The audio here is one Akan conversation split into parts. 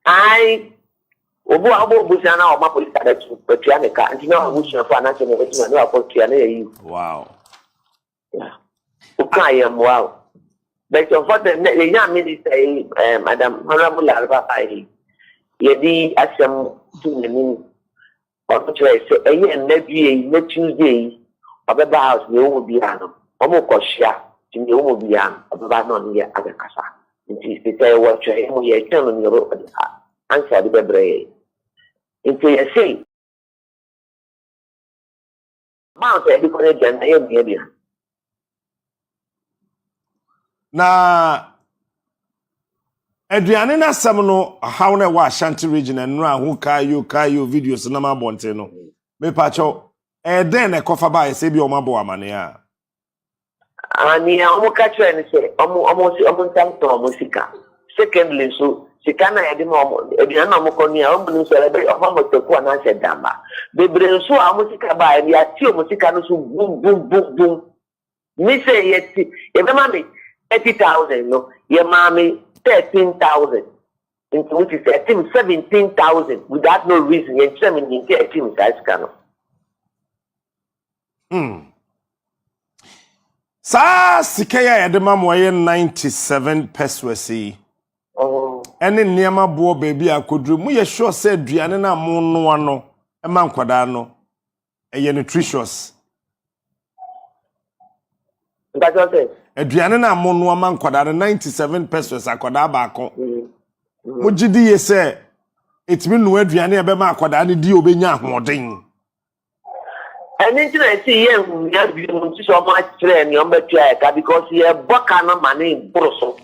I obu abo busia na o ma police that to petua ne ka nti na o busia for na se ne wetin na o petua na yi. Wow. Yeah. Okay, wow. But for the young minister, Madam Honorable Alba, Yedi Assam to the moon, or to say, a year and next Tuesday, of the house, the Omobiano, Omokoshia, in the Omobian, of the Banon here at the Casa. It is to say what you are telling your open answer the Bebre. Into a say, Mount Ediconet and Amiabia. Na aduane na asem no how na wa Ashanti region enra ho kayo videos na ma bonte no me pa cho den na kofa ba e se bi o ma bo amane a ani omo ka chere ni se omo ntanto omo sika secondly so sika na yede ma omo aduane na omo koni a omo ni so ebe omo motoku na se damba bebre so omo sika ba e ya ti omo sika no so boom me say yeti e be ma me 30,000, no, your mommy 13,000, into which is a team 17,000 without no reason. You're determining a team size canoe. Sa sikaya ya de mamoye 97 pesos. Oh, ene niema bo baby akodru mu ye sure say aduane na mo no ano e ma nkwada no e nutritious. that's what I aduane na mo no ma nkwada 97 pesos akwada ba ko mo gidi ye say etimi no aduane e be ma akwada ne di obenya ahoden. and then I see you have been so much train your better because you boka no money broso.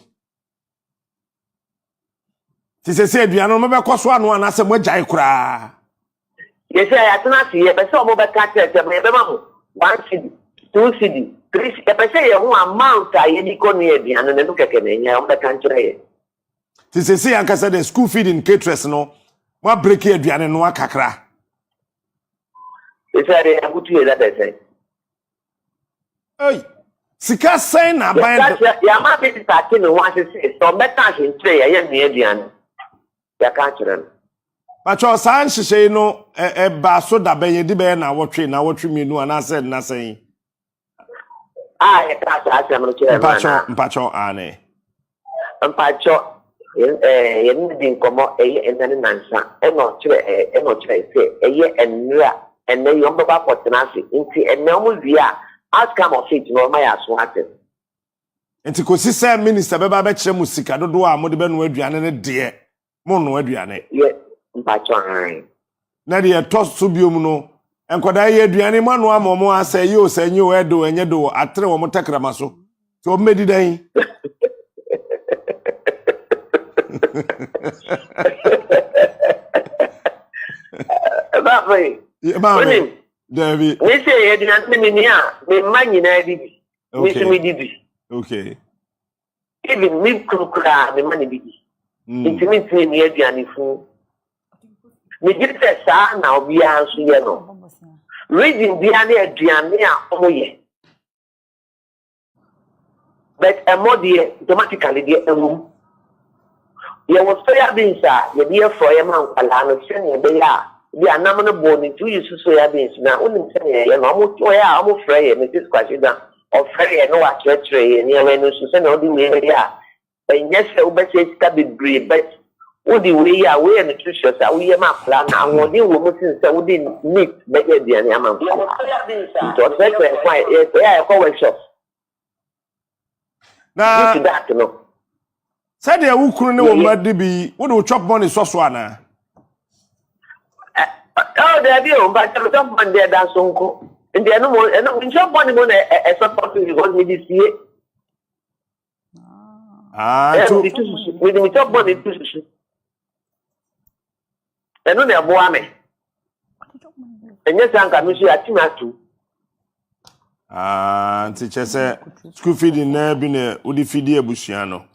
Ti se aduane no be koso anu anase mo jai kura. Yes, I atna see e be so mo be ka tete me be ma mo 1 cedi 2 cedi 3 cedi e be say you amount aye ni ko ni aduane ne no keke na nya o be ka ntire. Ti se ankasa the school feeding caterers no mo break aduane no akakra. It's a good to that I say. Hey, sika say na ban. Ya ma be starting no one say so better in tray aye ni aduane. Ya ka ntire. Pacho san hihye no ba so da ben yedi be na wotwe menu ana said na say. Ah, ya ka sa asem no kire na. Mpacho ane. Mpacho ye ni din komo enane nansa. No kire say eye enra enne yo mbaba potenase nti enne omo wia outcome of it no ma ya so haten. Nti kosi say minister beba be kire musika dodo a mo de be no aduane ne de mo no aduane. Ye mpacho han. Na de toss so biom no enkoda ye aduane mo anu amomo asa ye o sanyi o edo enye do atre wo mo takrama so. So medi dan. Babe. Mami. David. We say aduane me ni a me manyi na bibi. Me so me dibi. Okay. Even me kukura me mani bibi. Intimate ni aduane fu. Me get sa na obi anso ye no. Reading bia na aduane a omoye. But a modi automatically the room. You was soya beans you be for your man kwala send be ya. Be anam no boni to use soya beans na onim send ye no mo toya mo fry me this question or fry no wa tretre ni we no so send odi we ya. And yes we be say ska be brave but odi we ya we nutritious we ma plan na wodi wo mo sin say odi meat be e dia ni amam. You was soya beans to say why yeah go workshop. Na that no. Said ya wukunu ne wo madi bi wo do chop money so so ana. Oh, there be on but chop money there dan sonko. Ndi eno mo eno chop money mo na e support because me this year. To we chop money to. Eno na ebo ame. Enye sanka mi so atima tu. Nti chese school feeding na bi na udi feed ebusua no.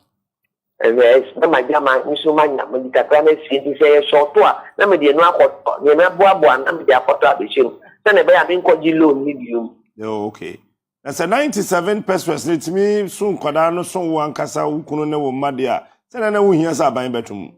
Yes, na majama nso manya mo dikakra na fie ti say short a na me de no akoto ne na boaboa na me de akoto abehim se na be ya me nkoji loan ni biom. Oh, okay. That's a 97 pesos let me soon kwada no so wan kasa ukunu ne wo made a se na wo hia sa ban betum.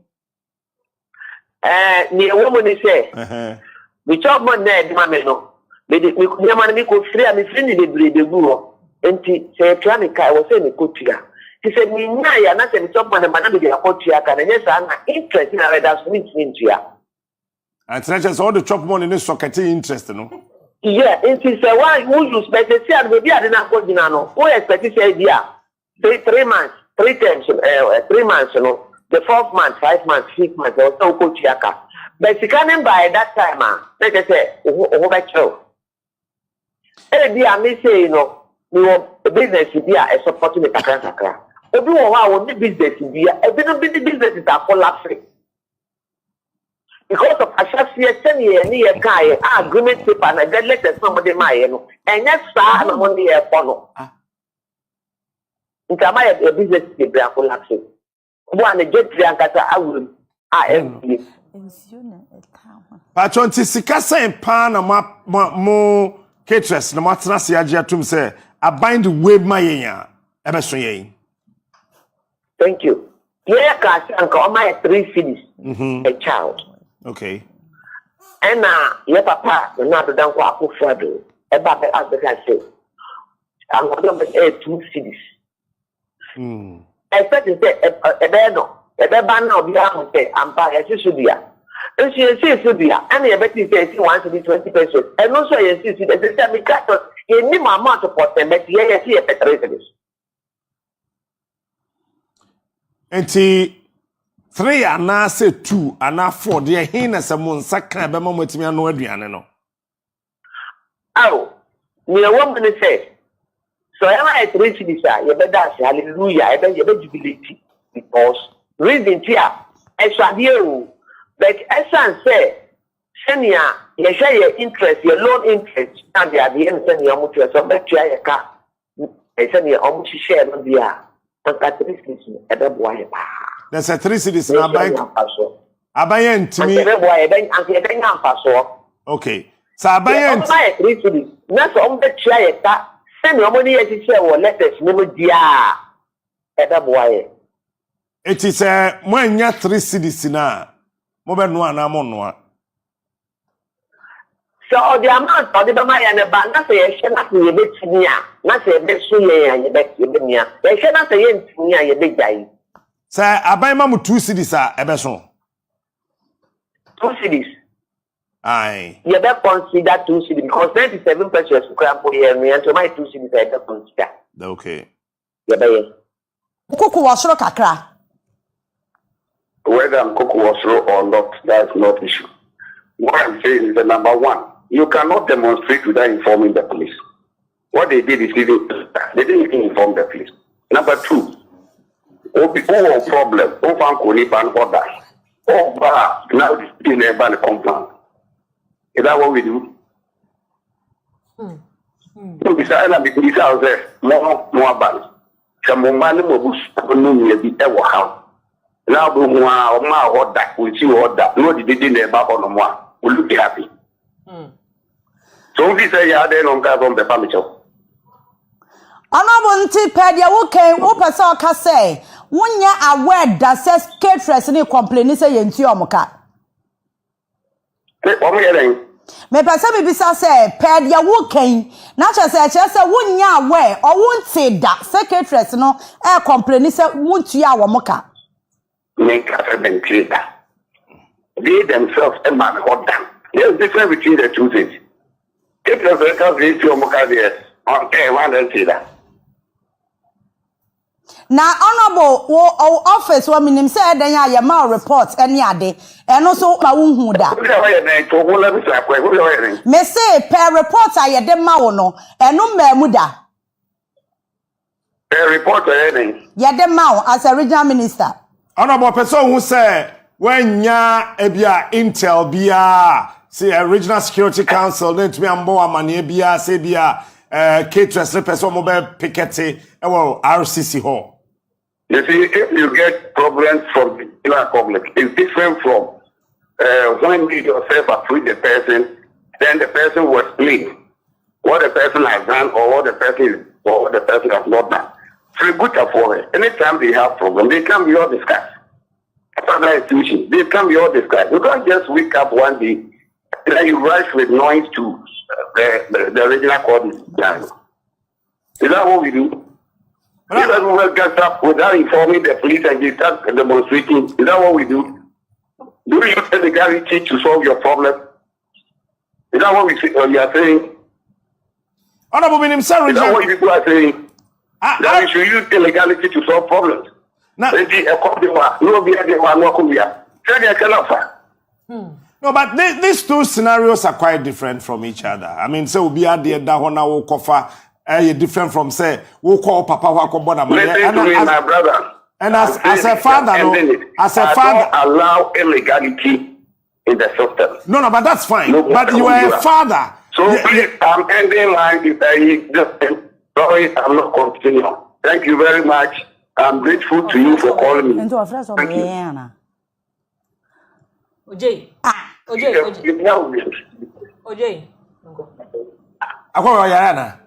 near woman is say, we chop my ned, mamma no. Me could free me friendly the breed the guru. And say, Tranica, I was saying, Kutia. He said, me, I not say, top man, and the Apotia, and yes, I'm interested in a that's here. And such all the chop money in this socket interest, no? Yeah, and she said, why would you expect to see a baby? I did not go dinano. Who expect to say, yeah, 3 months, 3 times, 3 months, you know, the 4th month, 5 months, 6 months, there was no Kuchiaka. But she can't buy that time, like I said, over show. And I may say, you know, the business is here and supporting the Takra. But do our business is here, and then the businesses are collapsing. Because of Ashanti, 10 year guy, agreement paper, and I get letters somebody my and that's far and money a follow. In a business is collapsing. One get Driankata, I will. I am. Patron Tisicasa and Pana more caterers, no matter as Yajatum say, I bind the wave my ever. Thank you. Here, cash and call my 3 cities, a child. Okay. And your papa, you're not done what I could do. About the other guy say, I'm going to 2 cities. I said, a bano, a banner of your say, I'm by a Sibia. And she says, Sibia, and I bet you say she wants to be 20 pesos. And also, I insist that the same cat, you need my amount of them, but you see a better. And 3 and I say 2 and I 4. Dear Hina someone sacra be moment me no aduane no. Oh, me a woman say. So am I 3 cities you better say hallelujah, I bet you jubilate because reason here extra dear but Asante say senior you share your interest, your loan interest, and the end send your mutual so bet you your car. I send you almost share no dia. And at 3 cities e boy. There's a 3 cities na abayen to me. Okay. So abayen 3 cities. Na so the chair ta send your money as share or letters no dia. Eda boy. It is a mwanya 3 cities na mo be no ana mo no. So the amount of the money and the bank na say share na you be tinia. Na say be so ye you be nia. Ye share na say ye tinia ye be jai. Say abayma mu 2 cities ebeso 2 cities. Aye. You better consider 2 cities because 97 pesos cramp here and to my 2 cities I better consider. Okay. You better. Kuku wasro kakra. Whether I'm Kuku wasro or not, that's not issue. What I'm saying is that number 1, you cannot demonstrate without informing the police. What they did is they didn't even inform the police. Number 2. Oh, problem. Oh, Fankoni ban order. Oh, now this in a ban compound. Is that what we do? So, besides, out there, more ban. Some man will be ever how. Now, my order, we see order. No, they didn't have on one. Will you be happy? So, we say, yeah, they don't have on the family. Honorable Ntipedia, who came, who person can say, when you are aware that says caterers ni complain say yenti omuka. Me person me bisa say pedia who came, na say when you aware or won't say that say caterers no complain say won't you omuka. Make a been clear. They themselves a man hold down. There's difference between the 2 things. Caterers records reach omuka there. Okay, one and say that. Na honorable office wa minim say den ya ma report any ade eno so ma wonhu da me say per report aye de ma wo no eno ma mu da per report any ye de ma wo as a regional minister honorable person who say when nya ebia intel bia say a regional security council let me ambo amane bia say bia caterers person mo be pickete well RCC hall. You see, if you get problems from the general public, it's different from when you yourself approve the person, then the person will explain what the person has done or what the person has not done. So good for it. Anytime they have problems, they can be all discussed. further institution. They can be all described. You can't just wake up one day and then you rush with noise to the original court is done. Is that what we do? If everyone gets up without informing the police and they start demonstrating, is that what we do? Do you use legality to solve your problem? Is that what you are saying? Honorable Minister, is that what you are saying? That we should use illegality to solve problems. No, but these two scenarios are quite different from each other. I mean, say we are there that one will cover different from say we call Papa Wakombona. Listen to me, my brother. And as a father, as a father, allow illegality in the system. No, but that's fine. No, but you are a father. So please, I'm ending line. Sorry, I'm not continuing. Thank you very much. I'm grateful to you for calling me. Thank you. OJ. Akwa Yana.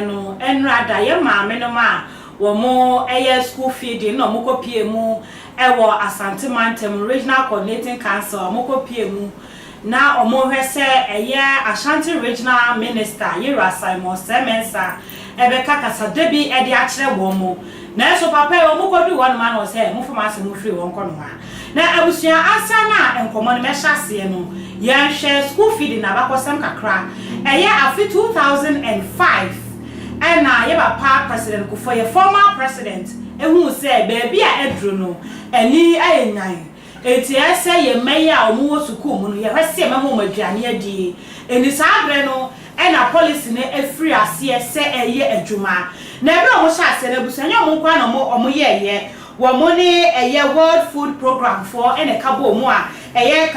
no enrada ye maame no ma wo mo eye school feeding no mo kopie mu ewo Asante Mantem Regional Coordinating Council mo kopie mu na omo hwese eye Ashanti Regional Minister Yera Simon Semensa ebe kasa debi e de akere wo mo na so papa wo mo kodu won ma no se mo fama se mo free won kono ha na abusua asa na enkomo no mehase no ye hwe school feeding na bakosam kakra eye afi 2005 and na ye ba president Kufuor ye former president ehu se baby a edru no ani ayenyan eti ese ye meya omu school mu no ye hwese ye memo maduane adi eni sabre no na policy ne efiri ase ese eye adwuma na ebe omo sha ase na busanya omo kwa na omo ye wo mo ne eye World Food Program for ene kabo omo a eye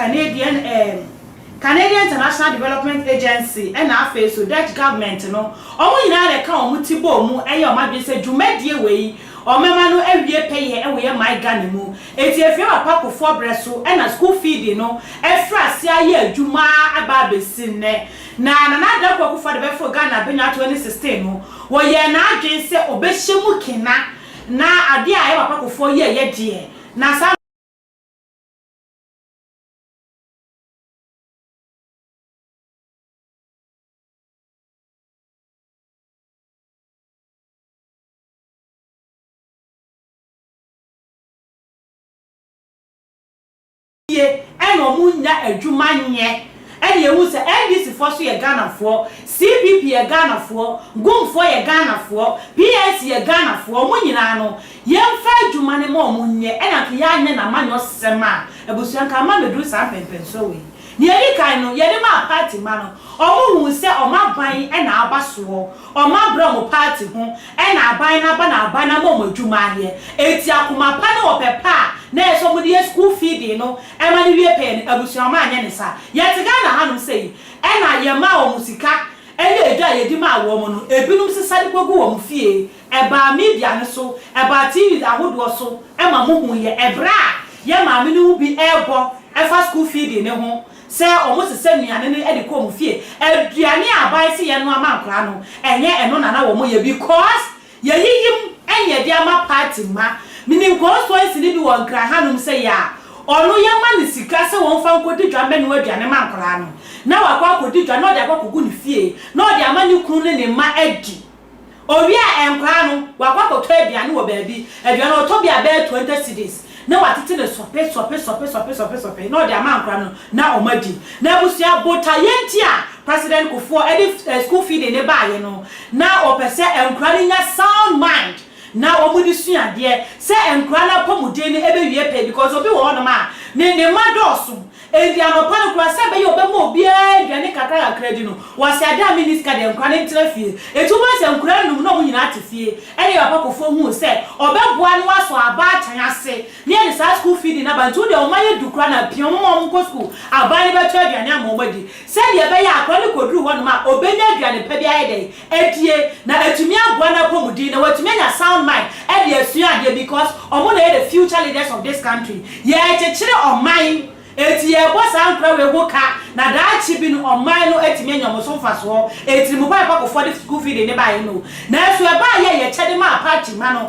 Canadian International Development Agency and afa so Dutch government no omo nyina le ka omo tibo mu eye o ma bi se dwumadie wei o mema no awie peye e we my Ghana mu eti efie papa Kufuor breso e na school feeding no efra se aye adwuma aba besin ne na da kwa Kufuor de befo Ghana benya 2016 no wo ye na adwen se obehye mu kina na ade a papa Kufuor ye de na sa eno munya adwuma nye ene yewu se NDC for so ye Ghana for CPP ye Ghana for gumfo ye Ghana for PS ye Ghana for munyina no yemfa adwuma ne ma munye ena ke ya anye na manyo sema ebusuanka ma medru sa pempen so we ni edi kan no ye de ma party ma no omo hu se oma ban e na abaso oma bra mo party ho e na aban na mo adwuma here eti akoma pa na opepa na eso mo de school feeding no e ma ni wie pen abusuama anya ne sa ye te ga na hanum sei e na ye ma o musika eye edwa ye di ma wo mo no ebinum sesade kogu wo mfie eba media ne so eba TV ahodo so e ma mo hu ye ebra ye ma me no bi ebo efa school feeding ne ho se omo sese nuane ne e de ko mfie aduane abai se ye no amankra no enye eno na wo mo ye because ye yiyim enye de ama party ma minim ko so ensini bi won kra hanum se ya onu ye ma ne sika se won fa nkodi dwa me no aduane mankra no na wakwa akodi dwa no de akwa kogu ne fie no de amani kunu ne ma adi owi a enkra no wakwa koto aduane wo baabi aduane oto bia be 20 cedis na watete ne sope no de amankra no na omadi na busia bota yentia president Kufuor edi school feeding ne ba ye no na opese enkra nya sound mind na omudi suade se enkra na pomude ne ebe wie pe because obi wo no ma ne madoso endi anopa nkura se be yo be mo bia aduane kakra kredi no wase ada minister de nkura ne trafie etuma se nkura num no nyina atifie ene papa Kufuor hu se obeboa no aso aba atan ase ne ne sa school feeding na bantu de o maye dukura na pion mo ko school aba ne be twa aduane amomadi se de be ya akra ne koduru ho no ma obenya aduane pa bia ede edie na etumi agwa na pomudi na watumi nya sound mind e de asuade because omo na the future leaders of this country ye chechire o mind eti e bo sa nkra we go ka na da chi bi no oman no etime nyom so faso eti mo pa Kufuor the school feeding ne ba ye no na so e ba ye chede ma party ma na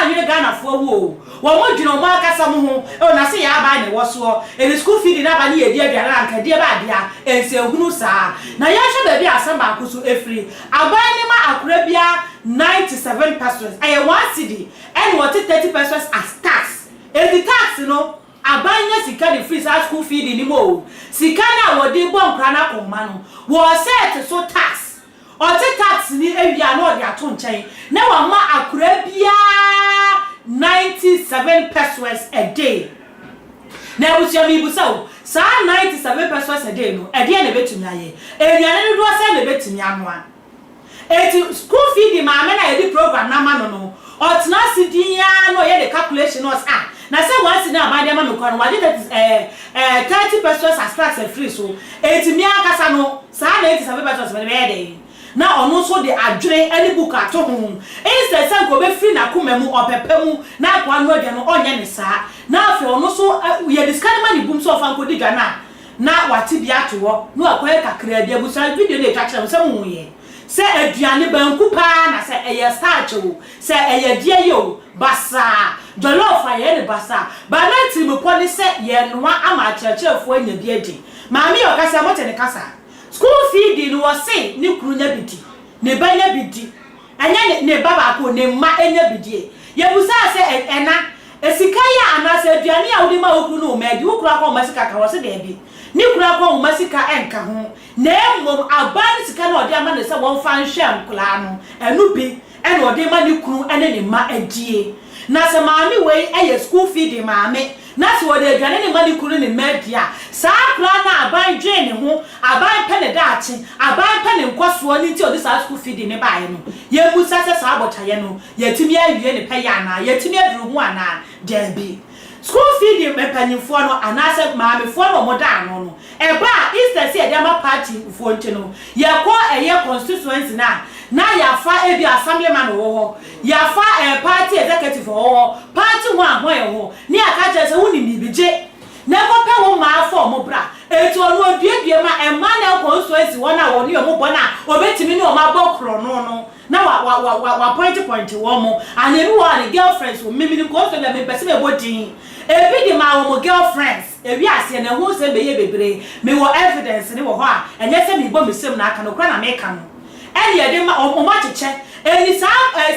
anwe Ghana fo wo mo dwuno mo akasa mo ho e na se ya ba ne wo so e school feeding na ba ne ye di aduane anka die ba dia ense hunu sa na ya hwe ba bi asem ba ko so efri aban ne ma akura bia 97 persons aye 1 cedi and what 30 persons as tax e the tax no abanya sika de free school feeding ni mo sika na wodi bo nkra na koma no wo set so tax o te tax ni ewia na odi ato nchen na wa ma akura bia 97 pesos a day na busia mi busa o sa 97 pesos a day no e de na betumi aye ewia ne do se na betumi anoa eti school feeding ma me na ye di program na ma no o tena sidia no ye the calculation was na say once na abade ma me kwano wade that is 30 pesos as tax free so etimi akasa no sa na 87 pesos me be dey na ono so de adwere any book ato ho instead say ko be free na kuma mu opepemu na kwano ade no onye ne sa na afi ono so ye discard money boom so of ko diga na wati bia to wo no akoye kakra bia bu sa video na twa kire so mu ye se aduane banku pa na se eye starch o se eye die yo basa jollof aye ne basa ba na timi poni se ye noa ama churchefo anya bi adi maami o kasa mo te ne kasa school feeding wo se ni kuru nya bidi ne ba nya bidi anya ne baba ko ne ma enya bidi ye busa se ena esika ya anase aduane a wodi ma okuru no ma di okuru akọ masika ka wo se de bi ni kura kwa masika enka ho na emom aban sika na odi ama ne se won fa nhwe nkula no enu bi ene odi ma ni kuru ene ne ma adie na se maami we eye school feeding maami na se odi aduane ne ma ni kuru ne media sa kura na aban dwe ne ho aban pe ne daachi aban pe ne nkoso ni ti odi sa school feeding ne baaye no ye musa se sa abotaye no ye timi awie ne pe ya na ye timi aduru ho ana debi school feeding me panyimfo no anase maamefo no moda no eba Easter se e ma party fo nti no ye ko eye constituency na ya fa ebi assemblyman wo ya fa party executive wo party ho ahon e ho ni aka je se woni bibije na ko pe wo ma afọ mo bra etu onu oduedue ma e ma na constituency wona wo ni mo bona obetimi ni o ma bokro no na wa point wo mo and ebi wo ani girlfriends wo mimi ni ko so na me pese me bodin ebi di ma wo girlfriends ebi ase na hu se be ye bebre me wo evidence ni wo ho a enye se me bo mesem na aka no kra na me ka no eni ye de ma o ma cheche eni sa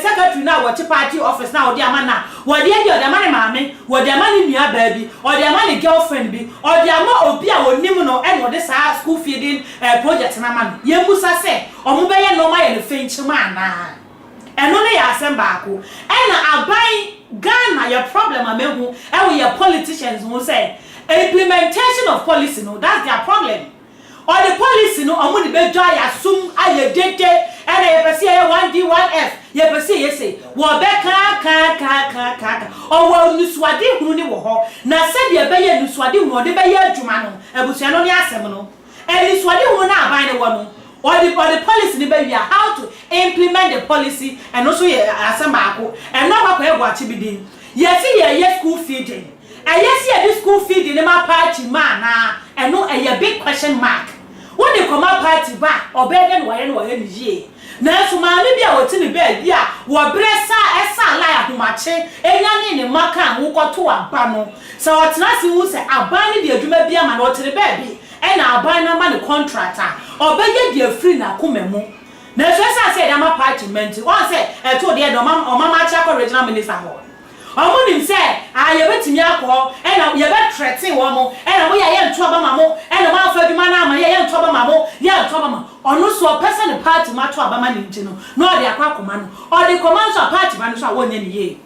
secretary na wo party office na odi ama na wo de odi ama ne maame wo de ama ne nua ba bi odi ama ne girlfriend bi odi ama obi a wonim no eni odi sa school feeding project na ma no ye musa se o mo be ye no ma ye ne fenchima na eno ne ya asem ba ko ena aban Ghana your problem amehu e we your politicians who say implementation of policy no that's their problem or the policy no omo de be dwa ya sum aye dede and ye pese ye 1D 1F ye pese ye say wo be ka o wo nusuade hunu ni wo ho na se de be ye nusuade hunu de be ye adwuma no abusua no ne asem no e nusuade hunu na aban ne wo no or the policy ni be how to implement the policy and also ye asem baako and no ba ko e gwa chibidin yes ye school feeding and yes ye school feeding ne ma party man na and no a big question mark when they come out party back or better no ye na so ma me bia woti ni bag bia wo bresa esa la ahomache enya ne maka wo kwoto aba no so otena si wu se aban ne de adwuma bia ma na otere bag bi e na aban na ma ne contractor obeye de free na komemu na so esa se da ma party menti won se e to de do mama cha ko regional minister ho omunim se ye betimi akọ e na ye be threaten wo mo e na mo ye nto aba mamo e na ma fa adwuma na ama ye nto aba mamo ye nto aba ma ono so person party ma to aba ma ni nti no de akwa akoma no o de command so party ma no so awonye ni ye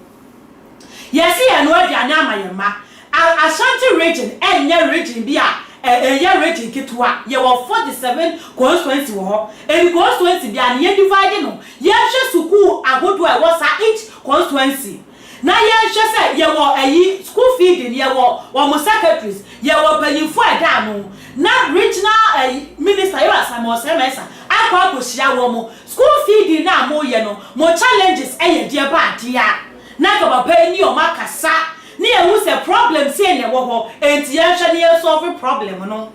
yes ye no aduane ama ye ma Asante region enye region bi a ye region kitwa ye wo 47 constituency wo ho e constituency bi a ye divide no ye hwe suku agodo e wo sa each constituency na ye hwe se ye wo ayi school feeding ye wo mo secretaries ye wo panyinfo ada no na regional minister ye asamo semesa akwa akohia wo mo school feeding na mo ye no mo challenges ye de ba dia na ka papa ni o makasa ni ehu se problem se ne wo ho enti ye hwe ne solve problem no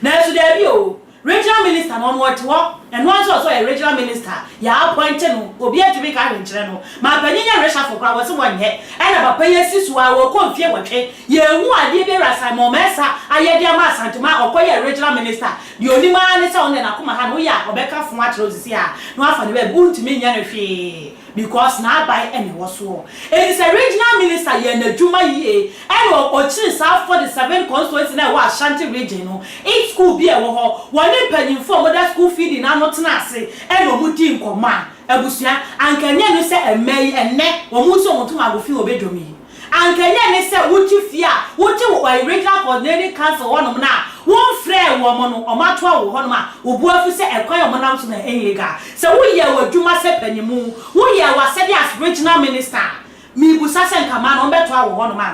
na so there bi o regional minister no what wo and one so a regional minister ya appoint no obi atimi ka hwenkyere no ma panyinya resha for kwa wose wonye e na papa yesi so a wo konfie wotwe ye hu ade bi rasa mo mesa ayede ama Asante ma okoye regional minister di onima ne se onne na koma ha no ya obeka fun a kire osisi a no afa ne be buntimi nya no hwe because na buy any waso it is a regional minister ye na dwuma yi and o chiri sa 47 constituency na wa Asante region no each school bi e wo ho woni panyinfo mo da school feeding na no tena ase and o mudi nkoma abusua ankanya no se emai enne wo mu so motum agofi obedwomi ankanya ne se wuti fia wuti regional coordinating council wonom na won frɛ wo mo no o mato wo ho no ma obu afu se ekwan o monam so na enyiga se wo ye wadwuma se panyimu wo ye wasɛde as regional minister mi busa se nkama no beto wo ho no ma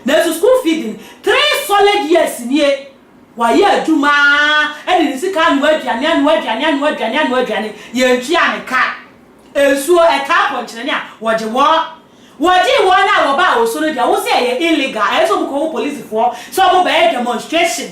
na so school feeding 3 solid years nie wa ye adwuma ene ni sika anu aduane ye ntua ne ka esuo eka ponkyere ne a woje wo na wo ba wo so no dia wo se ye illegal eso ko police for so mo be demonstration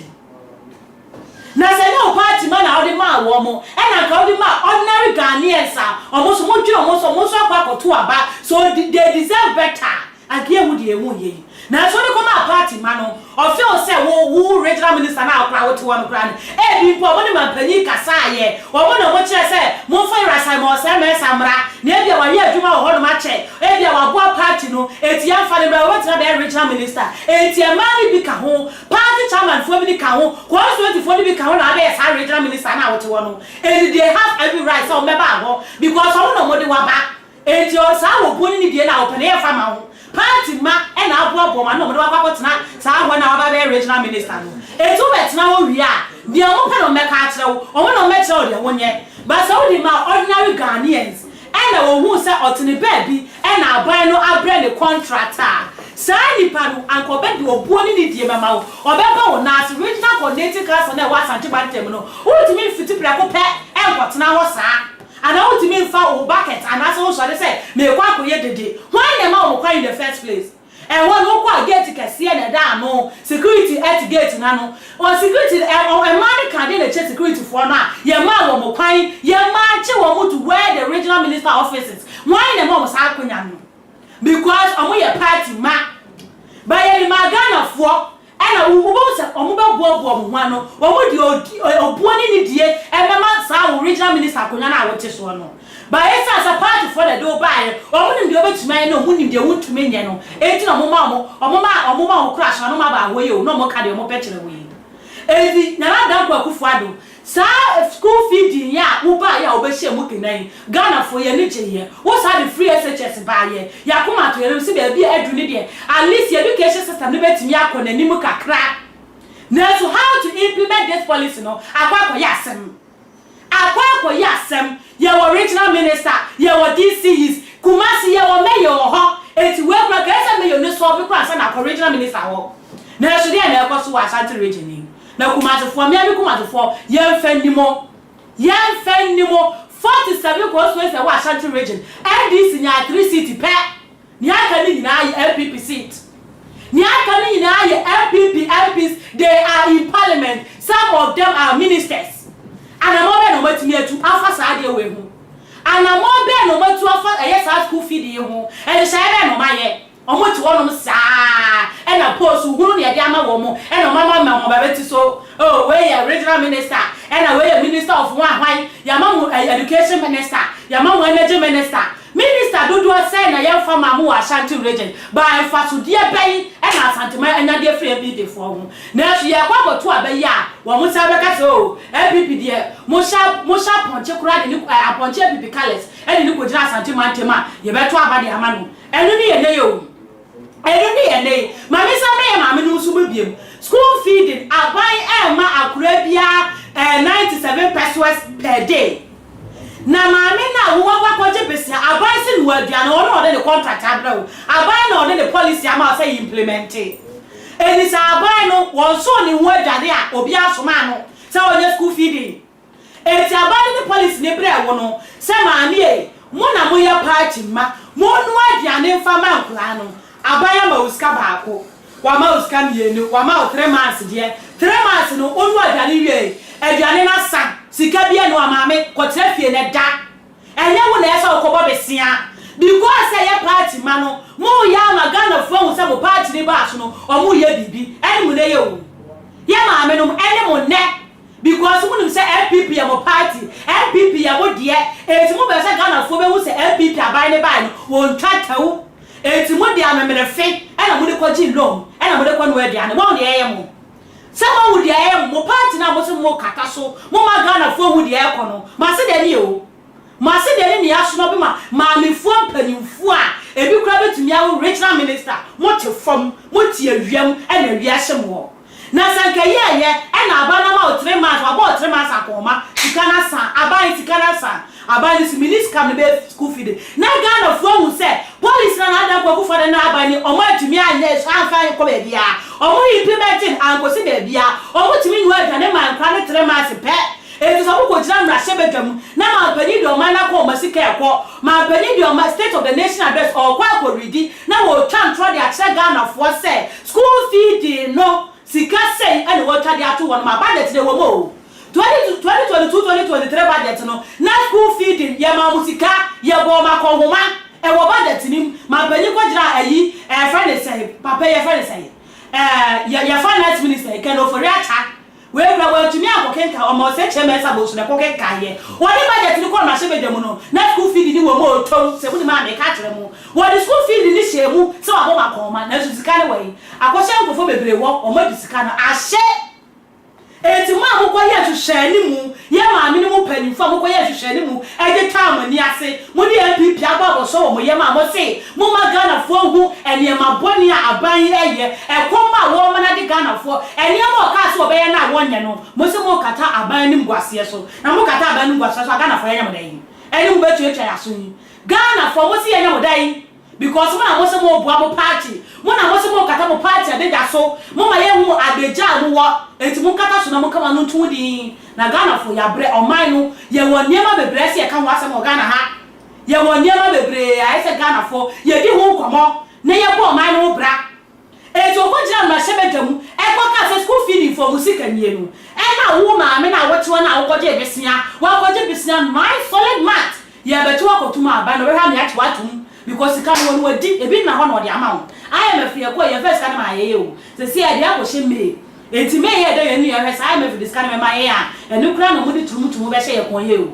na se no party man na odi ma wo mo e na ka odi ma ordinary Ghanaians omo so mo dwe omo so akwakoto aba so they deserve better agie hu de emu ye na so ni koma party man no o feel say wo regional minister na akwa wo te wo no kra e bi po mo ni mampanyi kasa ye wo mo na mo kire say mo fa irasai mo se me samra na e bia wa ye adwuma wo ho no ma che e bia wa bo party no eti amfa ne bra wo te na be regional minister eti e mani bi ka ho party chairman fo bi ka ho constituency fo bi ka ho na be sa regional minister na wo te wo no and they have every right so member go because wo no mo de wa ba eti o sa wo boni ni die na wo pene e fa ma ho party ma e na abo ma no mo de wa kwa tena sa ho na wa ba be regional minister no etu betena wo wi a de o pe no me ka kire wo o mo no me kire wo de wonye but so di ma ordinary Ghanaians e na wo hu se otene ba bi e na aban no abre ne contractor sai pa no anko be de obuo ni die mama wo obeba wo na as regional coordinating council na wa Asante bantem no wo ti mi fiti preko pe e nkotena wo saa and I want to mean for bucket and that's also they say me kwa koye dede why am I kwa in the first place and one no kwa gate kese na da no security at gate na no or security or a man can dey check security for na ye ma wo mo kwan ye ma che wo mo to where the regional minister offices why am I sa akonya no because omo ye party ma by ye ma Ghana for ana wo se omo be bobo mo no omo di obuoni ni die e mema sa original minister akonya na wote so no ba esa as a party for the do buy omo nim de obetuma na omo nim de wontuma nye no enti na omo ma crash no ma ba hoye o no mo ka de omo pekere we ezi na na dan kwa kufuado sa school feeding ya wo ba ya obehye mu kenan Ghana for ye ni gye wo sa the free SHS ba ye ya kuma to ye si ba bi adu ni de at least education system ne betimi akọ nanim kakra implement this policy no akwa yasem your regional minister your DCs Kumasi your mayor ho eti we kwa kasa mayor no so be kwa na regional minister ho na so dia na ekoso wa Asante region na Kumasi fo me Kumasi fo yemfa nimo 47 constituency wa Asante region NDC nya 3 city pe ni aka ni na LPP seat ni aka ni na LPP MPs they are in parliament some of them are ministers and amobe no matimi atu afa saade we hu and amobe no matu afa yes school feed hu e sha be no maye omotu wonom saa e na post hunu ne de ama wo mo e no mama ma ba beti so oh we ya regional minister e na we ya minister of hwan ya mamu education minister ya mamu energy minister minister dodo say na ya fa mamu wa Asante region by fasudie bai e na Asante ma anya de free bi de fo ho na so ya kwa boto abai a wo mo sa be ka so APP de mo sha ponche kura de ni aponche APP colors e ni ko jira Asante ma ntema ye beto abade amanu enu ni ye ne yo mami samre mami no so bebiem school feeding abai ma akura bia 97 pesos per day na mami na wo kwaje besia abai se no aduane wo no de contract abrawo abai na de policy ama say implement eni sa abai no won so ni wo aduane a obi asoma no say onye school feeding eti abai ni policy ne bre wo no say mami mo na mo ya party ma mo no aduane mfa ma nkura no abaya ma uska baako wa ma uska mienu wa ma 3 months de 3 months no onu aduane wie aduane na san sika bia no amame kotre fie ne da enye wo na esa okobo besia because say ya party ma no mo ya ma Ghana fo say mo party ni ba so no omo ye bibi eni mo ne ye wo ya ma ame no eni mo ne because mo nim say LPP ya mo party LPP ya mo de eti mo be say Ghana fo be wo say LPP abai ne ba no won twatawo eti mo de amemere fe ena mo de kwaji loan ena mo de kwa no aduane mo de eye mo sama wo de eye mo party na mo se mo kata so mo ma Ghana fo wo de eye kono ma se de ni o ma se de ni ya so no be ma me fo mpanimfo a ebi kura betumi awo regional minister mo te fom mo tie awiam ena awia hye mo na sanka ye ena abana ma o 3 months abo 3 months akoma sikana san aban sikana san aban is minister kam be school feed na Ghana fo hu say police na ada kwa kufa na aban ni omo atumi anya so anfa ko be bia omo implementing ankosi be bia omo tumi nwa adwane man kwa ne 3 months pe e so ko jira mra shebedam na ma pani do man na ko masika ekọ ma pani do ma state of the nation address or kwa ko redi na wo tran tro de ache Ghana fo say school feed no sika say and what try to one ma budget de wo mo 2022-2023 budget no na school feeding ya ma musika ya bo ma ko homa e wo budget nim ma panyi ko jira ayi friend say papa ya friend say ya finance minister can offer acha we gba tumi akokenka o ma se cheme sabo so na kokenka ye wo di budget ni ko ma se bedem no na school feeding ni wo mo tom se bu ni ma me ka kire mu wo di school feeding ni shemu se wa bo ma ko ma na sika ne we akoshe nkofo bebre wo o ma di sika na ahye eti ma mo ko ye hwehwe ni mu ye ma me ni mu panimfo mo ko ye hwehwe ni mu e de tam ni ase mo di MPP agba so mo ye ma mo se mo ma Ghana fo hu ene ma boni a aban eye e ko ma wo ma na de Ghana fo ene ma ka so be ye na wo nye no mo se mo kata aban ni mguase so na mo kata aban ni mguase so Ghana fo ye nya mo dai ene mo betu etwa ya so yi Ghana fo mo se ye nya mo dai because mo na mo se mo bua mo party mo na mo se mo kata mo party ade da so mo ma ye hu abeja mo wo enti mo kata so na mo kama no ntudi na Ghana fo ya bre oman no ye woniema bebre se ye kan wase mo Ghana ha ye woniema bebre ai se Ghana fo ye di hu komo na ye bo oman no bra enti o ko jira ma shebedam e ko ka se school feeding for musika nie no e na wo ma me na wote na wo ko je besia wa ko je besia my solid mat ye betu akotuma aba no we ha me ati watum because kan won wadi ebi na ho na odi ama wo IMF ye ko ye first kan ma ye o se se e dia ko hye me enti me ye de ye nu ye first IMF dis kan me ma ye a enu kra no mo di tumutumu be hye ye kon ye o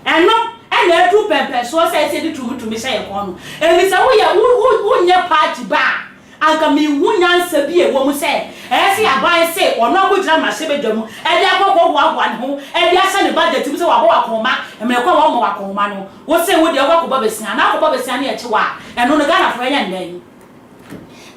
eno ena etu pempe so se se di tumutumu hye ye kon no eni se wo ye wo nye party ba anka mi wunyansa bi e wo mu se e se aban se ono ko jira ma hye bedwam e dia kokko wa ne ho e dia hye ne budget bi se wa bo akoma e me kwa wa mo akoma no wo se wo dia kokko ba besia na kokko besia na ye che wa eno no Ghana fo nya ndan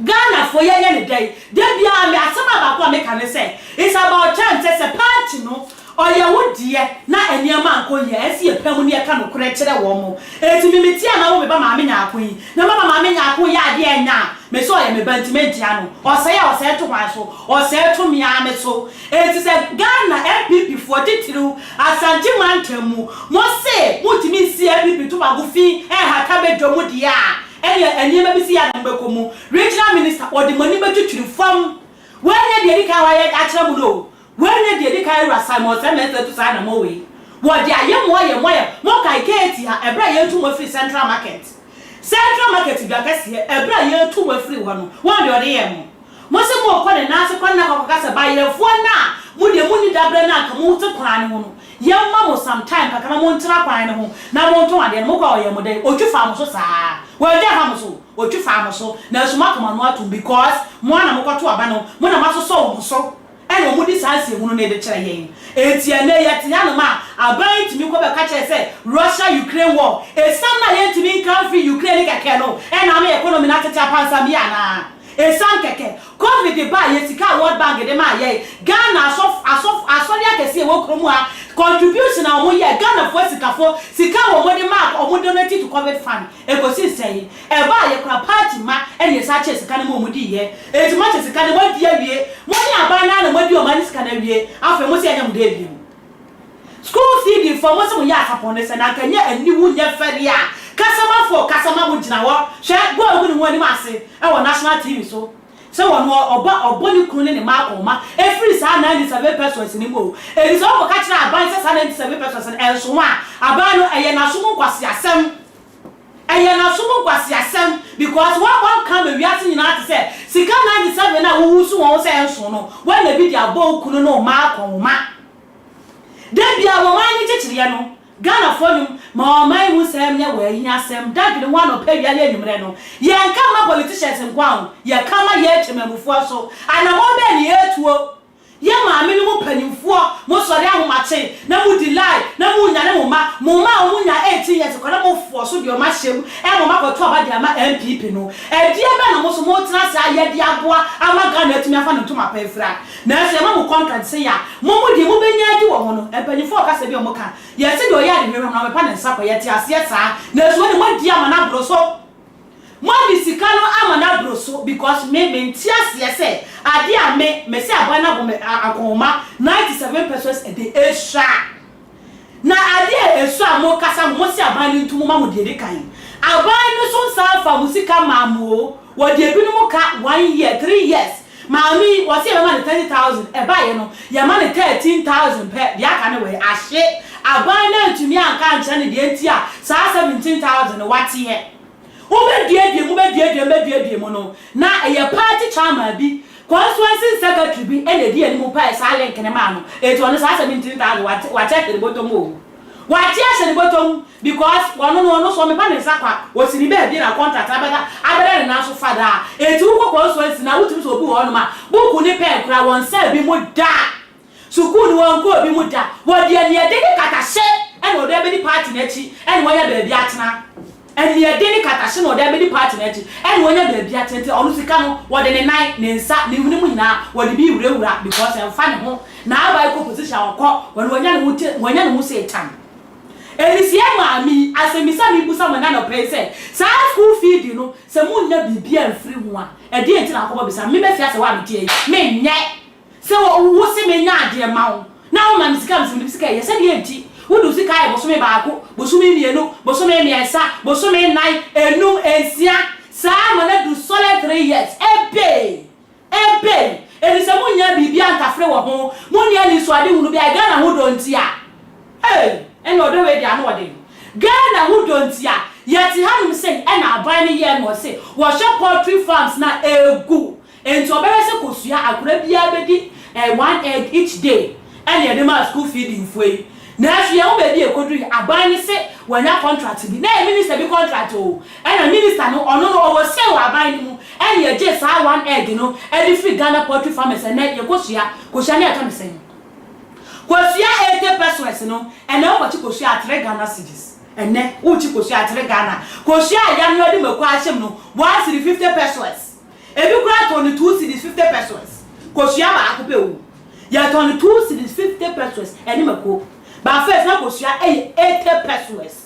Ghana for ye any day. There be a me asama about what make can say. It's about chance as a party no. Or ya would dear, na any man ko ye, see a permanent can correct the woman. It's me na wo be mamma queen. No mamma queen ya dear na. Me so ya me bantimentiano. Or say to my so, or say to me am so. It is a Ghana MPP 42 Asante mantemu. Mo say, mutimi see MPP to magufi and ha cabbage jomu dia. And you may see a number como regional minister or the money to from when you did carry at Chamulo. When you did carry Simon to sign a moe. What the young wire, Mokai Katie, a brand two more free Central Market. Central Market, you got a brand two more free one your DM. Most more call an answer of Casa by your phone now. Would your money double now come out to crying? Young mamma sometime, I come on to crying home. Now, won't want them, Moko, your mother, or two farmers, well, dear Hamaso, or two farmers, so now Sumakum want to because one of to Abano, one of us so. And what this has you need a chain. It's your name at Yanama. I'm going to me catch and say Russia Ukraine war. It's some yet to be country Ukraine cano. And I'm a economy not to Japan Samiana. It's some keke. COVID the buy Yesika World Bank de ma ye. Ghana as I can see Wokromua contribution on one year Ghana for Sika Sika or money mark or modernity to COVID fund. A person say a buy a party ma and yes such as Canamo Mudi. It's much as a Canamo dear. Money a banana and what your money can be after Mosiam debut. School feeding for most of yak upon us and I can yet and you would never feria. Customer for customer would now share go with one massive our national TV so one more or bonny crooning in Marcoma every San 97 persons anymore. It is all catching our bands 97 persons and so on. Abano and Yasumo was yasem. And Yanasumo was yasem because one come and we are seeing out to say Sika 97 now who soon say so no when the video bow couldn't know Marcoma. Then be our money teacher. Ghana for him, my who say me where he has some that the one of pay Yeleno. Ye come politicians and ground, ye come yet to me before so, and I'm all many year to Yama minimum penny for most of them matching, no would delight, no moon, no Mumma 18 years ago, for so your machine, and Mamma talk about their MPP no. And dear man, most more trans I yet Yabua, I'm not going to me a to my pay frack. Now, say, Mamma contract say, Momo, the woman yet do one, and penny for us a mocha. Yes, you are here, I'm a pan and supper yet, yes, sir. There's one dear man broso. One is Sicano Amana broso because maybe tears, yes, say, I dear me say a banana a coma 97 persons a day extra. Now, I dear a swam more casa mosia binding to Mamma Dedicain. I buy no so sad for Musica Mamu, what the Binomoka 1 year, 3 years. Mammy was here money 30,000 a buy no, your money 13,000 per the anyway. I shit. I buy no to me and can't send the NTR, 17,000 what year. Ube dear mono. Now a party charmer be constituency secretary be any dear new pie silent can a man. It was 17,000 what at the bottom move. What yes at the bottom because one no so me pan saka was in the bed a contract abada na so father. E tu ko constituency na wutu so bu ho no ma. Book ni pen kra won say be mo da. Sukuu won ko bi mo da. Wo de ne de katashe and wo de be party na chi and wo ya be bia tena. And the daily catation or their party and when you're baby at it, on Sicano, what in a night, Nensa, Nimuna, what the be real rap because I'm finding home now by composition or call when you say time. And it's young me as a Missami Busam and another place said, Sa school feed, you know, some would not be and free one. A dear to our some maybe as a one day, may net. So, what's a man, dear mount? Now, man, comes in the sky, yes, and empty. Who does the guy Bosome Baku, Bosumi Mieno, Bosome Miasa, Bosome Night, and no Asia, Simon do solid 3 years. Epe, and it's a Munya Bibianca Frewa home, Munya is what will be a Ghana who don't see. Hey, and no way they are not Ghana who don't see. Yet he had him say, and our binding year must say, wash your poultry farms not a good. And so Beresa Kusia, I could be a and 1 egg each day, and the man school feeding for you. Now, she will be a country. I buy say when your contract be. Now, minister be contract oh, and a minister no, or no, over say I buy you, and you just have 1 egg, you know, and if you Ghana poultry farmers and then you go see ya, Koshania can say. Kosia 80 persons, you know, and now what you Kosia 3 Ghana cities, and then Uchi Kosia 3 Ghana. Kosia, young lady, no, once in 50 persons. Ebi kura 22 cedis 50 pesos. Kosia ba akupe wu. Ya 22 cedis 50 pesos eni mako. But first na kosia 80 pesos.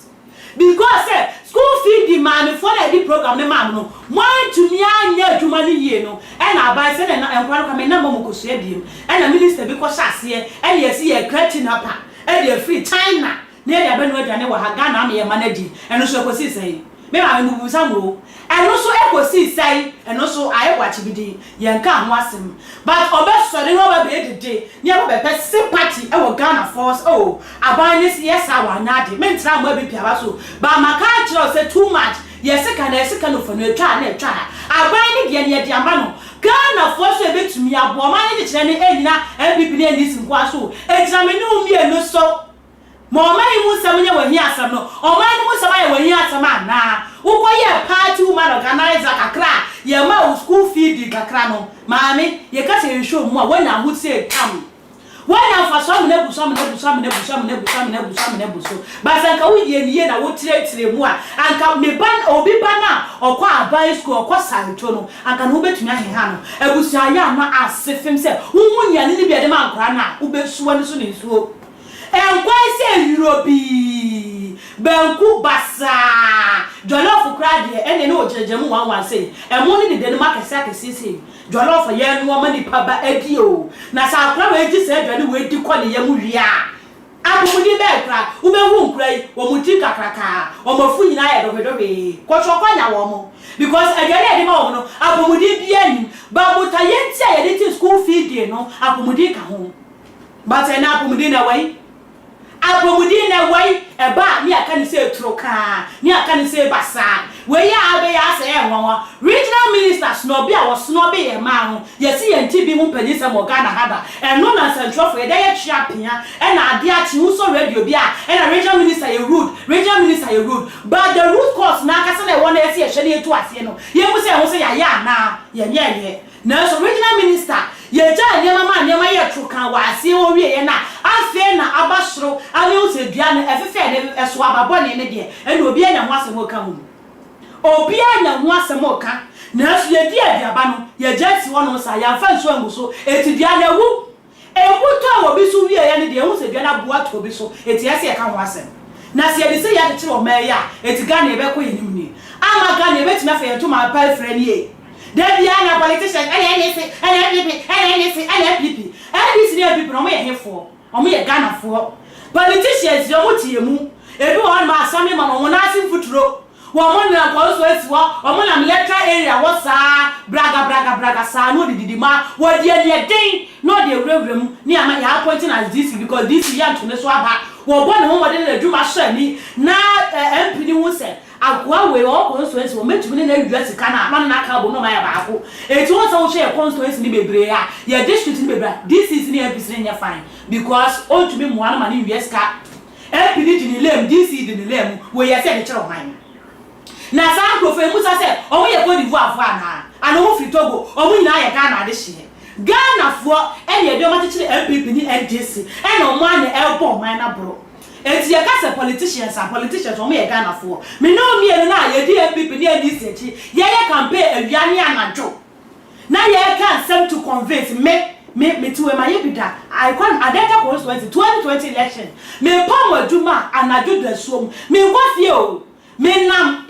Because school fee demand for the program ne man no. One to me anya adwuma ne yie no. E na abai se na enkwaro ka me na mo kosia biem. E na minister bi ko hyase e na yesi ye creating up. E dey free China. Ne dey abenu aduane wa ha Ghana na ye manage. E no so kosi sei. Me ma me bubu samro. E no so e kosi sei. E no so aye wachi bidi. Ye nka ho asem. But obesore no ba be edede. Ne ba be sympathy e wo Ghana force. Oh, aban ni yes awa nade. Me ntra mo bi piaba so. Ba maka chiro say too much. Yes ka no fonu etwa na etwa. Aban ni de ne de amba no. Ghana force e betumi abo man ni kire ne enina MPP ne ndisi nkwa so. Ejame ni umie no so. Momani Musa nye wahi asam no. Omani Musa ma ye wahi asam na. Uko ye party woman organizer kakra. Ye ma school fee di kakra no. Maami ye ka se show mu a when na hu say come. When na fa so na buso. Basanka wo ye niye na wo tire mu a anka me ban obi bana okwa aban school okwa santo no. Anka no betumi aheha no. Ebusia ya ma asefem se hu nya ni bi ade ma nkra na ubesuwa ni so ni suo. Enkwese Europe Banku basa Jollof crowd here ene no jejemu 11 say emo ni de ma kese sisi Jollof ye no ma ni paba edi o na sa akra we ji se adwane we di kwale ye mu wia abumudi be kra ube hu nkrai wo muti kakraka wo mafu nyina ye dobedobe kwotro kwanya wo mo because adwane de ma wo no abumudi bia ni babuta ye ntia ye di school fee dey no abumudi ka ho but na abumudi na wai Abomudi na way eba ni aka ni say troka ni aka ni say basa we ya abe ya say enwa regional ministers no be a was no be e ma ho ye si ye ntibi mu panisa mo Ghana hada eno na central for e dey chia pia e na ade a chi so radio bia e na regional minister ye rude but the root cause na aka say na won e si e hwe ne etu ase no ye mu say ho say ya na ye na so regional minister ye ja nyama ye troka wa ase o wie ye na afi na abasro ale o se dua no efefe ne eso ababone ne de ene obi anya ho asem oka hu obi anya ho asem oka na so ye di aduaba no ye ja si wono sa ya fa nso anguso eti dua na wu to obi so wie ye ne de hu se dua na bua to obi so eti ase ye ka ho asem na se ye de se ya de kire o ma ya eti ga na ebe ko yinim ni ama ga na ebe ti na fa ye to ma pa frɛ ni Debbie and politicians, NPP, no way here for, or me a Ghana for. Politicians, you're what you move. Everyone, my son, on asking for true. One month, also, or one electoral area, what's braga, sa, no, the demand, what the day, not the reverend, near my appointing as this because this young to the swab. Well, one home, I do my shiny, now, MP won't say. Agwa we all constituency will make me na US Kana man na ka bo no ma ya ba ko e ti won so share constituency ni bebre ya your district ni bebre this is ni everything ya fine because all to be mo na man US ka MPD ni lem DC ni lem we ya say the chiro man na san ko fe musa say o ye ko divu afo ana ana wo fi Togo o mu nyina ya Ghana de hye Ghana fo e ye de ma tchire MPP ni NDC e no man e elbo man na bro eti ye ka politicians o me Ghana for me no me na ye di MPP ni NDC chi ye campaign awiane anadwo na ye can send to convince me to my bida I can identify constituency 2020 election me pom aduma anadwo da suom me go fie me nam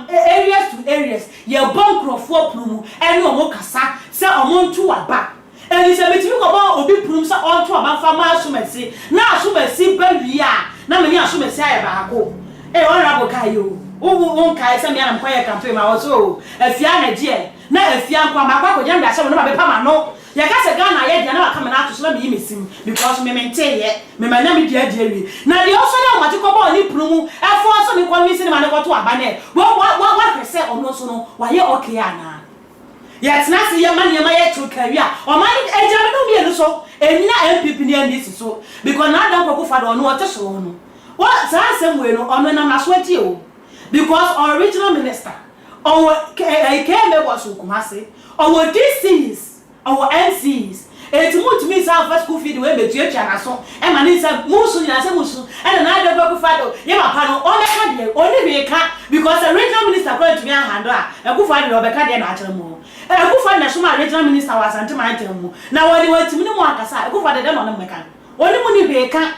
areas to areas ye bon crofo prumu ene omo kasa se omo ntu aba eni se metimi ko ba obi prum se on to aba fa ma asumesi na asumesi ba wia na me ni asumesi aye ba ko honorable kayo wo kai se me na mkwaye campaign ma so afia na die na afia nkwa ma kwa ko jam da se no ba be pa ma no ye ka se Ghana ye dia na aka me na ato so na me yimesim because me maintain ye me ma na me dia wi na de also na mati ko ba oni prum efo so ni ko mi se ni ma ne ko to aba ne wa pese ono so no wa ye okay ana yes na se ye man ye ma ye to career o man ejame no mi enu so enina MPP ni NDC so because na dan ko fa do no o te so no what say we no ono na maswati o because our original minister our KM was Kumasi our DCs our MCs eti mutumi sa for school feed we metu etwa na so e ma ni sa musu ni na se musu e na ade go fado ye ma pa no o me ka de o ni be ka because the regional minister going to me handle e ku fado be ka de na akere mu e ku fado na so ma regional minister wa Asante man tem mu na woni watimi ni mu akasa e ku fado de no me ka o ni mu ni be ka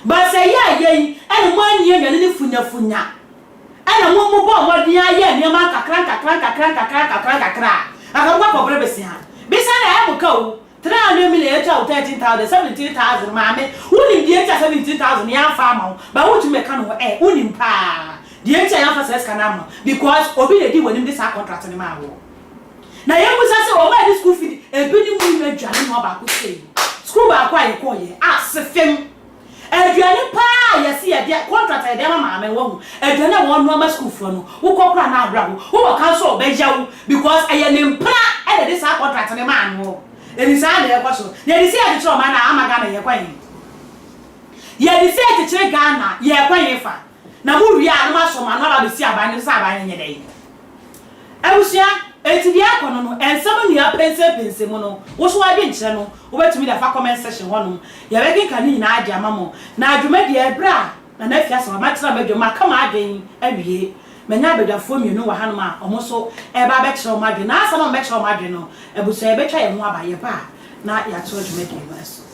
ba se ya ye e mo anye nya ni funya ana mo bo mo dia ye ni ma kakran akagwa ko brebe si ha bisa na e mu ka o 300 million 13,000 17,000 maame woni die 17,000 ya fa ma ba wutu me ka no woni mpa die ya fa ses kana ma because obi dey di woni this contract ni ma wo na ye musa se o ma di school feed e bi ni mu na dwane no ba ko sei school ba kwa ye ko ye asefem aduane pa ya si ya dia contract ya dia ma me wo aduane wo no ma school fo no wo kokora na abra wo ka so be ja wo because aye ne mpa e dey this contract ni ma no Elisa na ekwaso. Ye di se ati chọ ma na amaga na ye kwan. Ye di se ati chire Ghana ye kwan ye fa. Na mu wi a ma so ma na ba be si aba ni sa aba nye dey. Ebusia eti di akono no ensem ni apense mu no. Wo so ade nkyere no, wo betumi da fa comment section ho no. Ye be kinka ni nyina ade amamo. Na adwuma de ebra na na afia so ma tira badwuma kama aden awie. Menya bedafo mienu wa hanoma omoso e ba be kire o madwe na asa no be kire o madwe no ebuso e be twa ye ho aba ye ba na ya to dwuma di mas